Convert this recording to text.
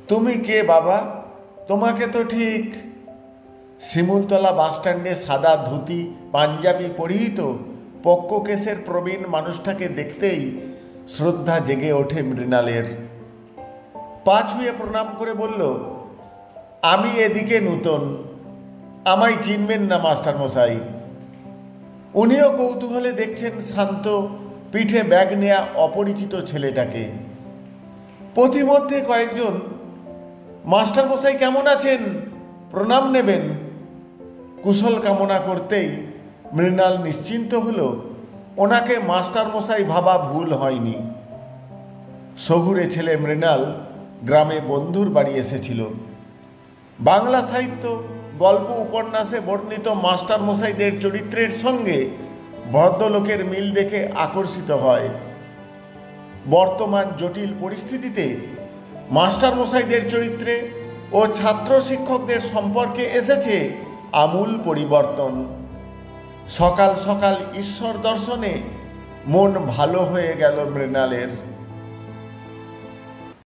তুমি কে বাবা? তোমাকে তো ঠিক শিমুলতলা বাসস্ট্যান্ডে সাদা ধুতি পাঞ্জাবি পরিহিত পক্ক কেসের প্রবীণ মানুষটাকে দেখতেই শ্রদ্ধা জেগে ওঠে মৃণালের। পা ছুঁয়ে প্রণাম করে বলল, আমি এদিকে নূতন, আমায় চিনবেন না মাস্টার মশাই। উনিও কৌতূহলে দেখছেন শান্ত পিঠে ব্যাগ নেয়া অপরিচিত ছেলেটাকে। পথিমধ্যে কয়েকজন মাস্টার মশাই কেমন আছেন, প্রণাম নেবেন কুশল কামনা করতেই মৃণাল নিশ্চিন্ত হলো ওনাকে মাস্টার মশাই ভাবা ভুল হয়নি। শহুরে ছেলে মৃণাল গ্রামে বন্ধুর বাড়ি এসেছিল। বাংলা সাহিত্য গল্প উপন্যাসে বর্ণিত মাস্টার মশাইদের চরিত্রের সঙ্গে ভদ্রলোকের মিল দেখে আকর্ষিত হয়। বর্তমান জটিল পরিস্থিতিতে মাস্টার মশাইদের চরিত্রে ও ছাত্র শিক্ষকদের সম্পর্কে এসেছে আমূল পরিবর্তন। সকাল সকাল ঈশ্বর দর্শনে মন ভালো হয়ে গেল মৃণালের।